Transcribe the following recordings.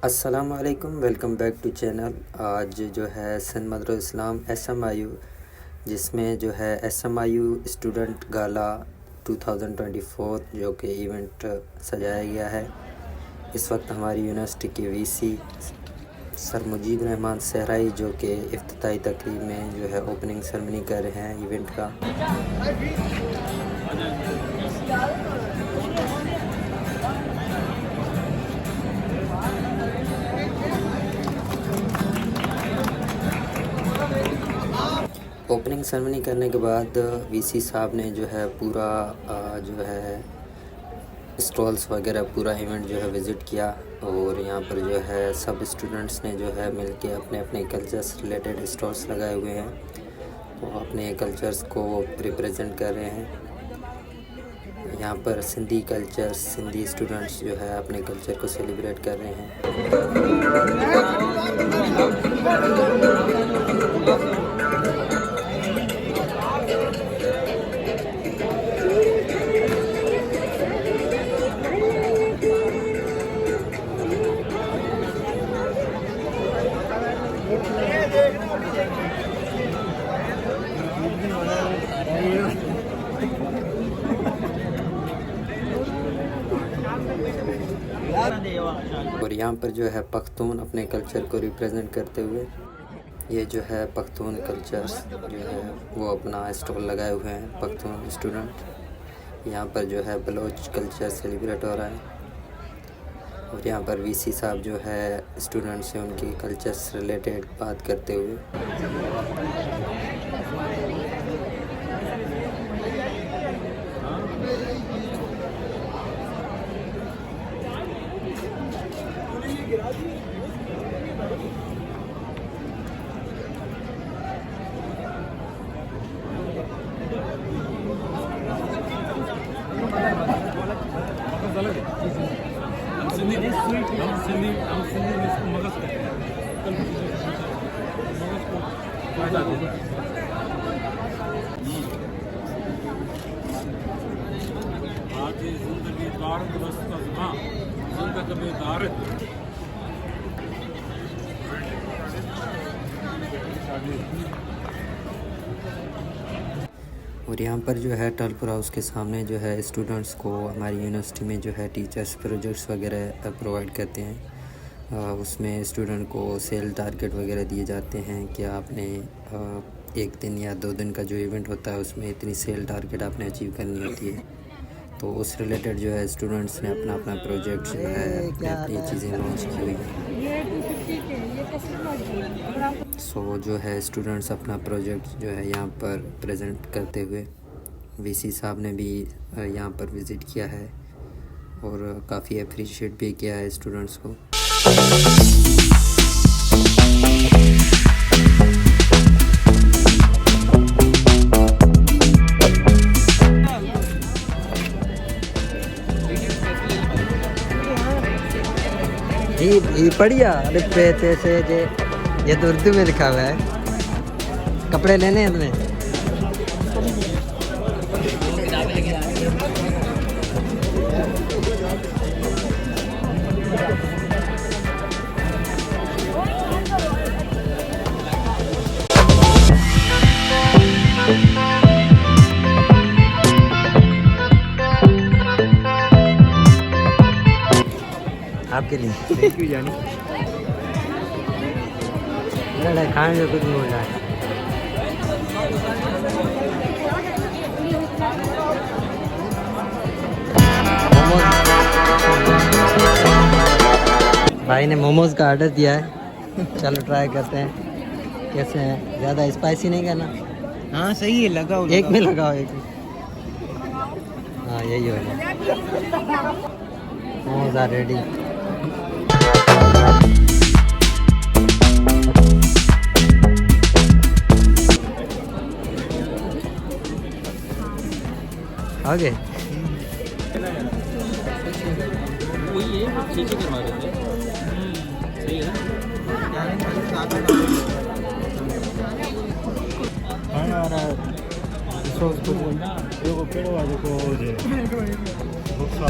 अस्सलाम वालेकुम, welcome back to channel. आज जो है सिंध मदरसा इस्लाम SMIU, जिसमें जो है SMIU स्टूडेंट गाला 2024 जो कि इवेंट सजाया गया है। इस वक्त हमारी यूनिवर्सिटी के VC सर मुजीब रहमान सहराई जो कि इफ्तिताई तकरीब में जो है ओपनिंग सेरेमनी कर रहे हैं इवेंट का। ओपनिंग सेरेमनी करने के बाद VC साहब ने जो है पूरा जो है स्टॉल्स वगैरह पूरा इवेंट जो है विज़िट किया और यहाँ पर जो है सब स्टूडेंट्स ने जो है मिलके अपने अपने कल्चर से रिलेटेड स्टॉल्स लगाए हुए हैं। वो अपने कल्चर्स को रिप्रेजेंट कर रहे हैं। यहाँ पर सिंधी कल्चर, सिंधी स्टूडेंट्स जो है अपने कल्चर को सेलिब्रेट कर रहे हैं। और यहाँ पर जो है पख्तून अपने कल्चर को रिप्रेजेंट करते हुए ये जो है पख्तून कल्चर्स जो है वो अपना स्टॉल लगाए हुए हैं। पख्तून स्टूडेंट यहाँ पर जो है बलोच कल्चर सेलिब्रेट हो रहा है और यहाँ पर VC साहब जो है स्टूडेंट से उनकी कल्चर से रिलेटेड बात करते हुए। और यहाँ पर जो है टलपुर हाउस के सामने जो है स्टूडेंट्स को हमारी यूनिवर्सिटी में जो है टीचर्स प्रोजेक्ट्स वगैरह प्रोवाइड करते हैं। उसमें स्टूडेंट को सेल टारगेट वगैरह दिए जाते हैं कि आपने 1 दिन या 2 दिन का जो इवेंट होता है उसमें इतनी सेल टारगेट आपने अचीव करनी होती है। तो उस रिलेटेड जो है स्टूडेंट्स ने अपना अपना प्रोजेक्ट जो है अपनी चीज़ें लॉन्च की हुई हैं। सो जो है स्टूडेंट्स अपना प्रोजेक्ट जो है यहाँ पर प्रेजेंट करते हुए VC साहब ने भी यहाँ पर विज़िट किया है और काफ़ी अप्रिशिएट भी किया है स्टूडेंट्स को। ये बढ़िया अलिफ पे से ये तो उर्दू में लिखा हुआ है। कपड़े लेने हैं तुम्हें? आपके लिए थैंक यू जानी। खाने में कुछ नहीं हो रहा है। भाई ने मोमोज का ऑर्डर दिया है। चलो ट्राई करते हैं कैसे हैं। ज़्यादा स्पाइसी नहीं करना। हाँ सही है, लगाओ एक में लगाओ, एक में। हाँ यही हो गया। Momos are ready. आगे वही है, वो चीज़ें करवा रहे थे। सही है खाना आ रहा है। सॉस को 요거 빼가지고 이제 복사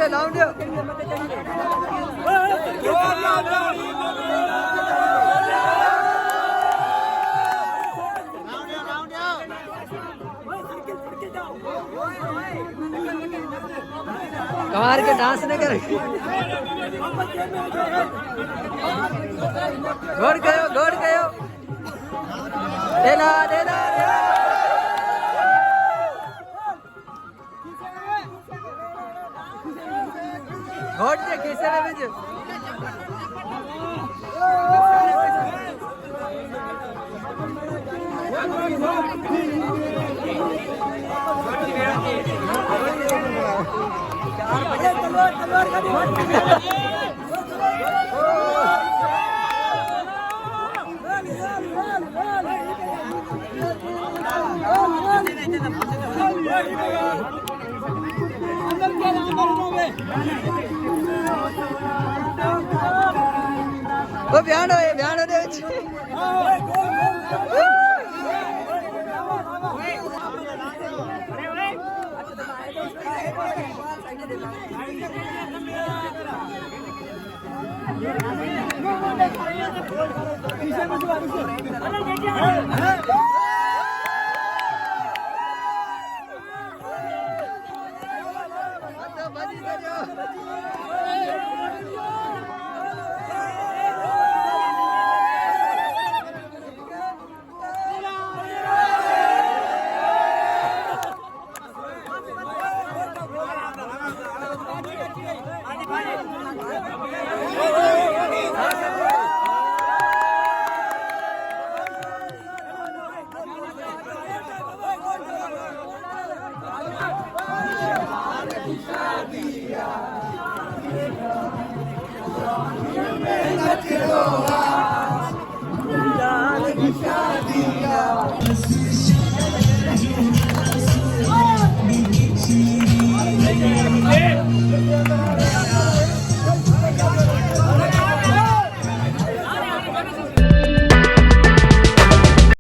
लावून देऊ कमार के डांस न कर गोड़ गयो देना घोट के किसे में भेजो वो बयान हो दे Let's go.